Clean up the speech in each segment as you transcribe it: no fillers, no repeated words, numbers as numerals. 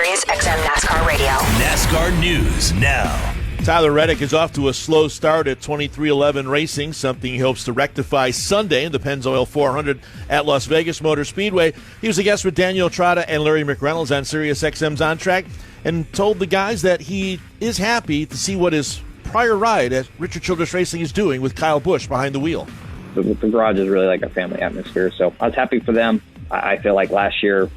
Sirius XM NASCAR Radio. NASCAR News now. Tyler Reddick is off to a slow start at 23XI Racing, something he hopes to rectify Sunday in the Pennzoil 400 at Las Vegas Motor Speedway. He was a guest with Daniel Trotta and Larry McReynolds on Sirius XM's On Track and told the guys that he is happy to see what his prior ride at Richard Childress Racing is doing with Kyle Busch behind the wheel. The garage is really like a family atmosphere, so I was happy for them. I feel like last year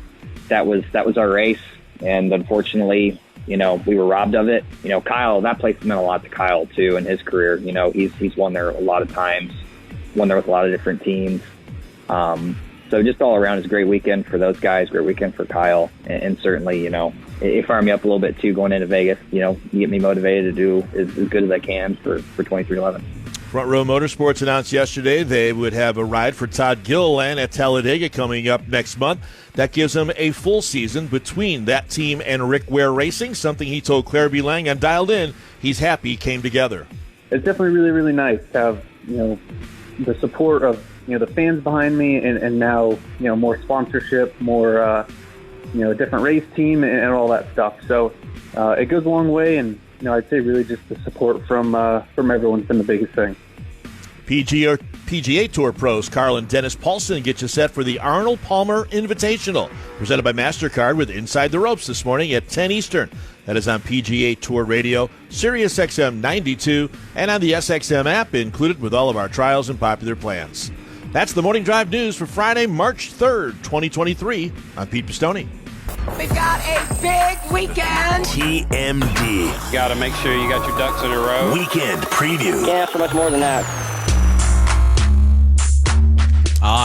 that was our race, and unfortunately, we were robbed of it. Kyle, that place meant a lot to Kyle too in his career. He's won there a lot of times, won there with a lot of different teams. So just all around, it's a great weekend for those guys, great weekend for Kyle, and certainly, it fired me up a little bit too going into Vegas. You get me motivated to do as good as I can for 23XI. Front Row Motorsports announced yesterday they would have a ride for Todd Gilliland at Talladega coming up next month. That gives him a full season between that team and Rick Ware Racing, something he told Claire B. Lang on Dialed In he's happy came together. It's definitely really, really nice to have, the support of, the fans behind me and now, more sponsorship, more, different race team and all that stuff. So it goes a long way, and, I'd say really just the support from everyone's been the biggest thing. PGA Tour pros Carl and Dennis Paulson get you set for the Arnold Palmer Invitational, presented by MasterCard with Inside the Ropes this morning at 10 Eastern. That is on PGA Tour Radio, Sirius XM 92, and on the SXM app, included with all of our trials and popular plans. That's the Morning Drive News for Friday, March 3rd, 2023. I'm Pete Pistone. We've got a big weekend. TMD. Got to make sure you got your ducks in a row. Weekend preview. Can't ask for much more than that.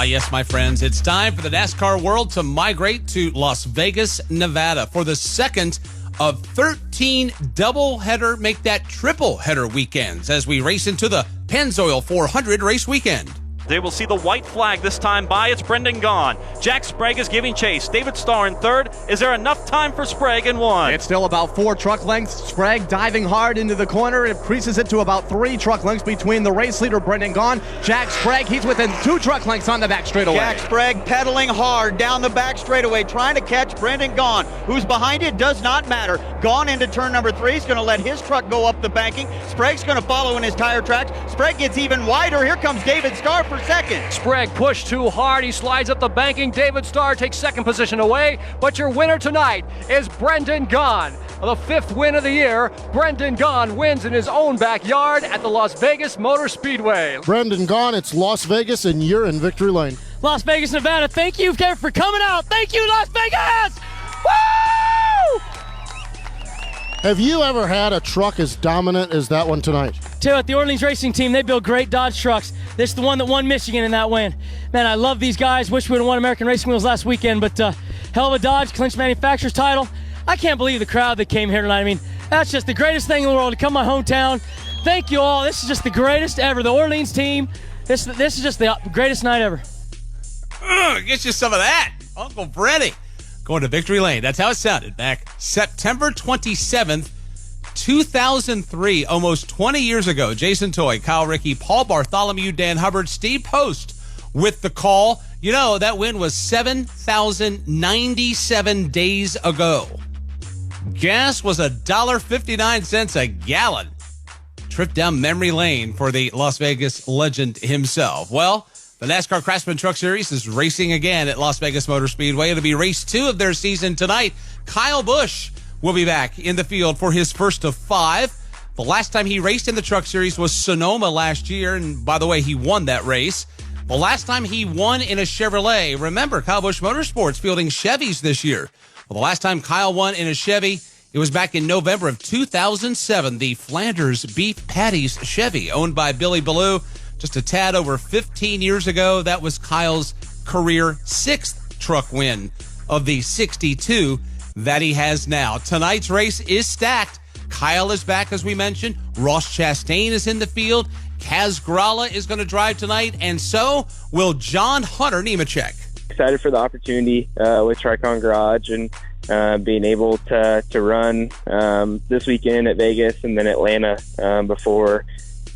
Yes, my friends. It's time for the NASCAR world to migrate to Las Vegas, Nevada for the second of 13 double-header, make that triple-header weekends as we race into the Pennzoil 400 race weekend. They will see the white flag this time by. It's Brendan Gaughan. Jack Sprague is giving chase. David Starr in third. Is there enough time for Sprague in one? It's still about 4 truck lengths. Sprague diving hard into the corner. It increases it to about 3 truck lengths between the race leader, Brendan Gaughan. Jack Sprague, he's within 2 truck lengths on the back straightaway. Jack Sprague pedaling hard down the back straightaway, trying to catch Brendan Gaughan. Who's behind it does not matter. Gaughan into turn number 3. He's going to let his truck go up the banking. Sprague's going to follow in his tire tracks. Sprague gets even wider. Here comes David Starr for second. Sprague pushed too hard. He slides up the banking. David Starr takes second position away. But your winner tonight is Brendan Gaughan. The 5th win of the year. Brendan Gaughan wins in his own backyard at the Las Vegas Motor Speedway. Brendan Gaughan, it's Las Vegas, and you're in victory lane. Las Vegas, Nevada. Thank you for coming out. Thank you, Las Vegas! Woo! Have you ever had a truck as dominant as that one tonight? Tell you what, the Orleans Racing Team, they build great Dodge trucks. This is the one that won Michigan in that win. Man, I love these guys. Wish we would have won American Racing Wheels last weekend, but hell of a Dodge, clinched manufacturer's title. I can't believe the crowd that came here tonight. I mean, that's just the greatest thing in the world to come to my hometown. Thank you all. This is just the greatest ever. The Orleans team, this is just the greatest night ever. Get you some of that. Uncle Freddie going to victory lane. That's how it sounded back September 27th, 2003, almost 20 years ago. Jason Toy, Kyle Rickey, Paul Bartholomew, Dan Hubbard, Steve Post with the call. That win was 7,097 days ago. Gas was $1.59 a gallon. Trip down memory lane for the Las Vegas legend himself. Well, the NASCAR Craftsman Truck Series is racing again at Las Vegas Motor Speedway. It'll be race 2 of their season tonight. Kyle Busch will be back in the field for his first of 5. The last time he raced in the Truck Series was Sonoma last year, and by the way, he won that race. The last time he won in a Chevrolet, remember, Kyle Busch Motorsports fielding Chevys this year. Well, the last time Kyle won in a Chevy, it was back in November of 2007, the Flanders Beef Patties Chevy, owned by Billy Ballou. Just a tad over 15 years ago, that was Kyle's career 6th truck win of the 62 that he has now. Tonight's race is stacked. Kyle is back, as we mentioned. Ross Chastain is in the field. Kaz Grala is going to drive tonight, and so will John Hunter Nemechek. Excited for the opportunity with Tricon Garage and being able to run this weekend at Vegas and then Atlanta before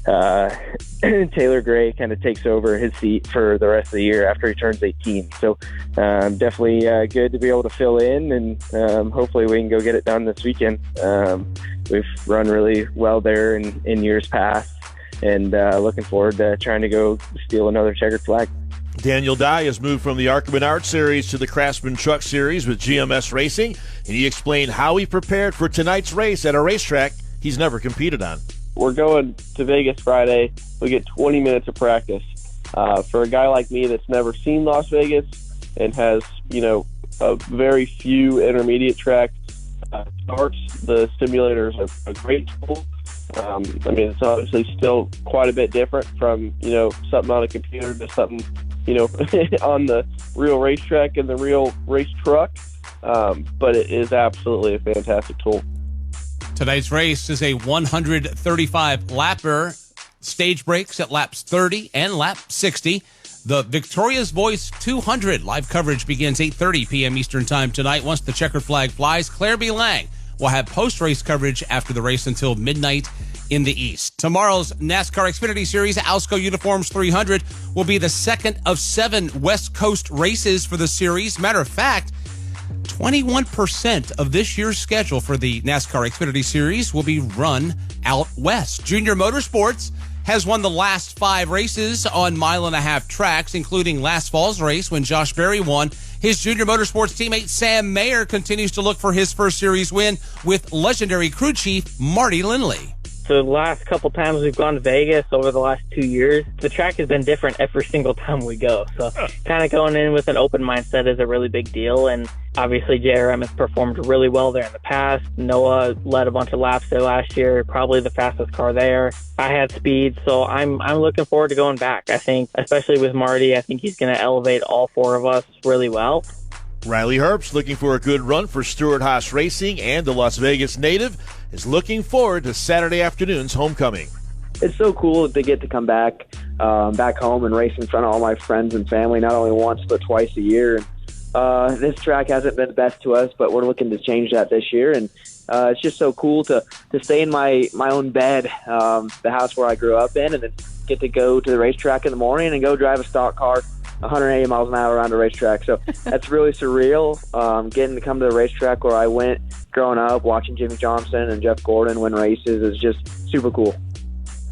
Taylor Gray kind of takes over his seat for the rest of the year after he turns 18. So definitely good to be able to fill in, and hopefully we can go get it done this weekend. We've run really well there in years past, and looking forward to trying to go steal another checkered flag. Daniel Dye has moved from the ARCA Menard Series to the Craftsman Truck Series with GMS Racing, and he explained how he prepared for tonight's race at a racetrack he's never competed on. We're going to Vegas Friday. We get 20 minutes of practice. For a guy like me that's never seen Las Vegas and has, a very few intermediate track starts, the simulator is a great tool. It's obviously still quite a bit different from, something on a computer to something, on the real racetrack and the real race truck. But it is absolutely a fantastic tool. Tonight's race is a 135-lapper. Stage breaks at laps 30 and lap 60. The Victoria's Voice 200 live coverage begins 8:30 p.m. Eastern Time tonight. Once the checkered flag flies, Claire B. Lang will have post-race coverage after the race until midnight in the East. Tomorrow's NASCAR Xfinity Series Alsco Uniforms 300 will be the second of 7 West Coast races for the series. Matter of fact, 21% of this year's schedule for the NASCAR Xfinity Series will be run out west. Junior Motorsports has won the last 5 races on mile-and-a-half tracks, including last fall's race when Josh Berry won. His Junior Motorsports teammate Sam Mayer continues to look for his first series win with legendary crew chief Marty Lindley. So the last couple times we've gone to Vegas over the last 2 years, the track has been different every single time we go. So kind of going in with an open mindset is a really big deal. And obviously JRM has performed really well there in the past. Noah led a bunch of laps there last year, probably the fastest car there. I had speed, so I'm looking forward to going back. I think, especially with Marty, I think he's going to elevate all 4 of us really well. Riley Herbst, looking for a good run for Stewart-Haas Racing, and the Las Vegas native is looking forward to Saturday afternoon's homecoming. It's so cool to get to come back home and race in front of all my friends and family, not only once but twice a year. And this track hasn't been the best to us, but we're looking to change that this year. And it's just so cool to stay in my own bed, the house where I grew up in, and then get to go to the racetrack in the morning and go drive a stock car 180 miles an hour around a racetrack. So that's really surreal. Getting to come to the racetrack where I went growing up, watching Jimmy Johnson and Jeff Gordon win races is just super cool.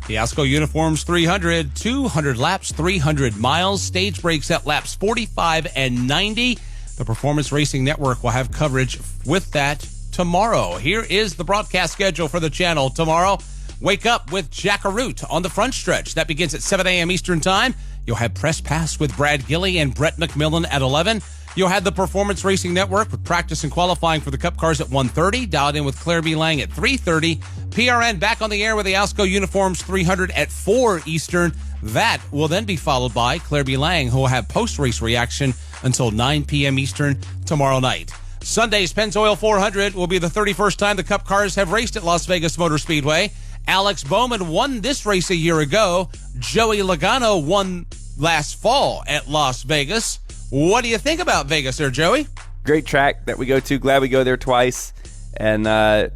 The Alsco Uniforms 300, 200 laps, 300 miles. Stage breaks at laps 45 and 90. The Performance Racing Network will have coverage with that tomorrow. Here is the broadcast schedule for the channel tomorrow. Wake up with Jack Arute on the front stretch. That begins at 7 a.m. Eastern Time. You'll have Press Pass with Brad Gilly and Brett McMillan at 11. You'll have the Performance Racing Network with practice and qualifying for the Cup cars at 1:30. Dialed in with Claire B. Lang at 3:30. PRN back on the air with the Alsco Uniforms 300 at 4 Eastern. That will then be followed by Claire B. Lang, who will have post-race reaction until 9 p.m. Eastern tomorrow night. Sunday's Pennzoil 400 will be the 31st time the Cup cars have raced at Las Vegas Motor Speedway. Alex Bowman won this race a year ago. Joey Logano won last fall at Las Vegas. What do you think about Vegas there, Joey? Great track that we go to. Glad we go there twice. And, I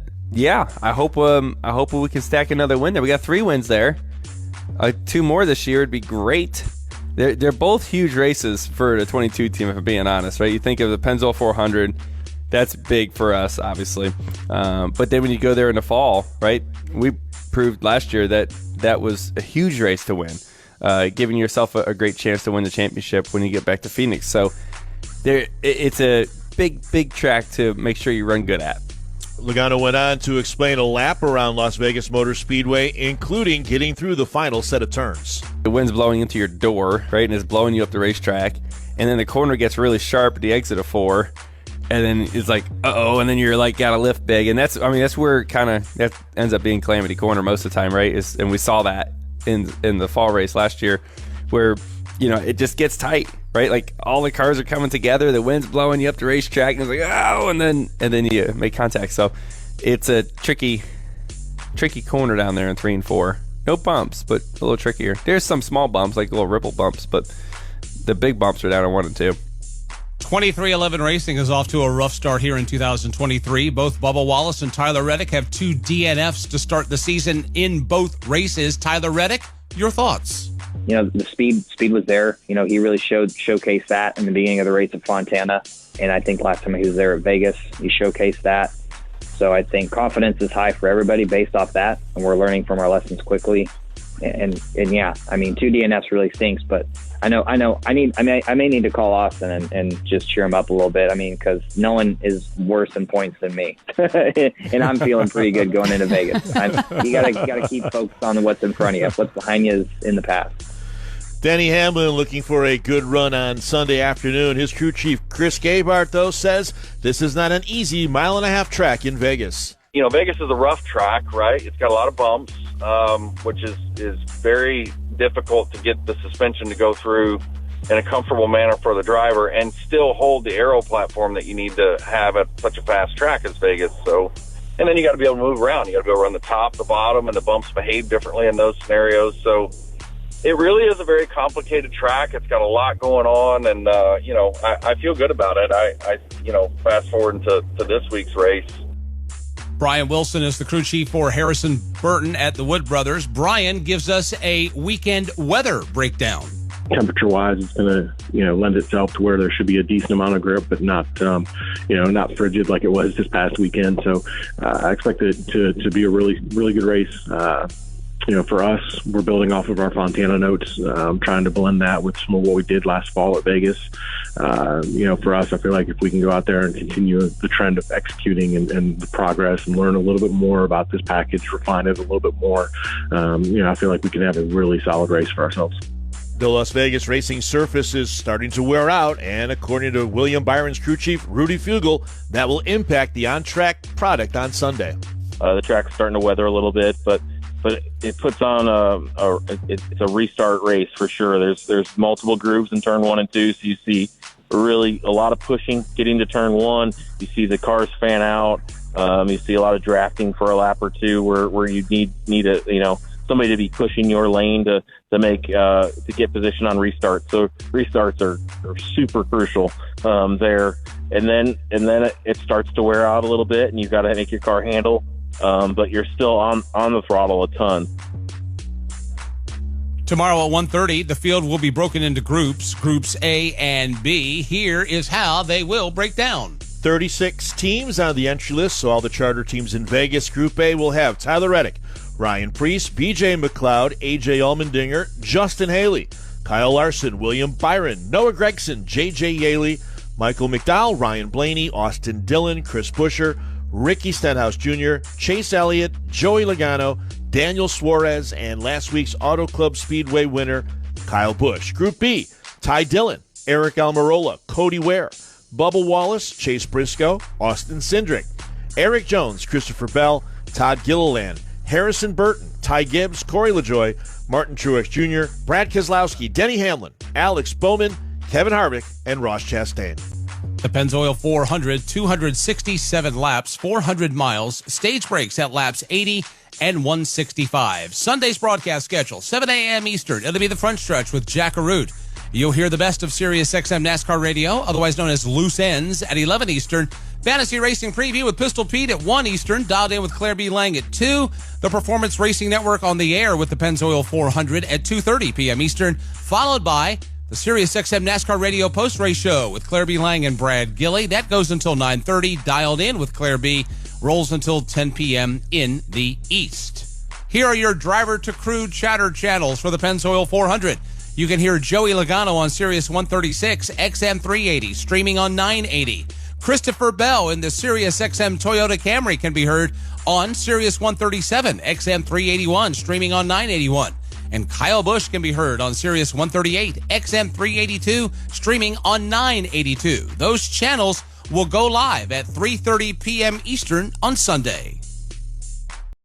hope we can stack another win there. We got 3 wins there. 2 more this year would be great. They're both huge races for the 22 team, if I'm being honest, right? You think of the Pennzoil 400, that's big for us, obviously. But then when you go there in the fall, right, we proved last year that was a huge race to win, giving yourself a great chance to win the championship when you get back to Phoenix. So it's a big track to make sure you run good at. Logano went on to explain a lap around Las Vegas Motor Speedway, including getting through the final set of turns. The wind's blowing into your door, right, and it's blowing you up the racetrack. And then the corner gets really sharp at the exit of 4. And then it's like, uh-oh, and then you're like, got to lift big. And that's where that ends up being Calamity Corner most of the time, right? And we saw that in the fall race last year where, it just gets tight, right? Like all the cars are coming together, the wind's blowing you up the racetrack, and it's like, oh, and then you make contact. So it's a tricky corner down there in 3 and 4. No bumps, but a little trickier. There's some small bumps, like little ripple bumps, but the big bumps are down in 1 and 2. 23XI Racing is off to a rough start here in 2023. Both Bubba Wallace and Tyler Reddick have 2 DNFs to start the season in both races. Tyler Reddick, your thoughts? The speed was there. He really showcased that in the beginning of the race at Fontana. And I think last time he was there at Vegas, he showcased that. So I think confidence is high for everybody based off that. And we're learning from our lessons quickly. And yeah, 2 DNFs really stinks, but I may need to call Austin and just cheer him up a little bit. Because no one is worse in points than me, and I'm feeling pretty good going into Vegas. You gotta keep focused on what's in front of you. What's behind you is in the past. Denny Hamlin looking for a good run on Sunday afternoon. His crew chief, Chris Gabehart, though, says this is not an easy 1.5-mile track in Vegas. Vegas is a rough track, right? It's got a lot of bumps, which is very difficult to get the suspension to go through in a comfortable manner for the driver and still hold the aero platform that you need to have at such a fast track as Vegas. So, and then you got to be able to move around. You got to be able to run the top, the bottom, and the bumps behave differently in those scenarios. So it really is a very complicated track. It's got a lot going on, and I feel good about it. I fast forward to this week's race. Brian Wilson is the crew chief for Harrison Burton at the Wood Brothers. Brian gives us a weekend weather breakdown. Temperature-wise, it's going to, lend itself to where there should be a decent amount of grip, but not, not frigid like it was this past weekend. So I expect it to be a really, really good race. For us, we're building off of our Fontana notes, trying to blend that with some of what we did last fall at Vegas. For us, I feel like if we can go out there and continue the trend of executing and the progress and learn a little bit more about this package, refine it a little bit more, I feel like we can have a really solid race for ourselves. The Las Vegas racing surface is starting to wear out, and according to William Byron's crew chief, Rudy Fugel, that will impact the on-track product on Sunday. The track's starting to weather a little bit, but it puts on it's a restart race for sure. There's multiple grooves in turn 1 and 2, so you see really a lot of pushing getting to turn 1. You see the cars fan out. You see a lot of drafting for a lap or two where you need a somebody to be pushing your lane to make to get position on restarts. So restarts are super crucial there. And then it starts to wear out a little bit, and you've got to make your car handle. But you're still on the throttle a ton. Tomorrow at 1:30, the field will be broken into groups A and B. Here is how they will break down. 36 teams on the entry list, so all the charter teams in Vegas. Group A will have Tyler Reddick, Ryan Preece, BJ McLeod, AJ Allmendinger, Justin Haley, Kyle Larson, William Byron, Noah Gregson, JJ Yaley, Michael McDowell, Ryan Blaney, Austin Dillon, Chris Buescher, Ricky Stenhouse Jr., Chase Elliott, Joey Logano, Daniel Suarez, and last week's Auto Club Speedway winner, Kyle Busch. Group B, Ty Dillon, Eric Almirola, Cody Ware, Bubba Wallace, Chase Briscoe, Austin Cindric, Eric Jones, Christopher Bell, Todd Gilliland, Harrison Burton, Ty Gibbs, Corey LaJoie, Martin Truex Jr., Brad Keselowski, Denny Hamlin, Alex Bowman, Kevin Harvick, and Ross Chastain. The Pennzoil 400, 267 laps, 400 miles, stage breaks at laps 80 and 165. Sunday's broadcast schedule, 7 a.m. Eastern. It'll be the front stretch with Jack Arute. You'll hear the best of SiriusXM NASCAR Radio, otherwise known as Loose Ends, at 11 Eastern. Fantasy Racing Preview with Pistol Pete at 1 Eastern, dialed in with Claire B. Lang at 2. The Performance Racing Network on the air with the Pennzoil 400 at 2:30 p.m. Eastern, followed by the SiriusXM NASCAR Radio Post-Race Show with Claire B. Lang and Brad Gilley. That goes until 9:30. Dialed in with Claire B. rolls until 10 p.m. in the East. Here are your driver-to-crew chatter channels for the Pennzoil 400. You can hear Joey Logano on Sirius 136, XM 380, streaming on 980. Christopher Bell in the SiriusXM Toyota Camry can be heard on Sirius 137, XM 381, streaming on 981. And Kyle Busch can be heard on Sirius 138, XM 382, streaming on 982. Those channels will go live at 3:30 p.m. Eastern on Sunday.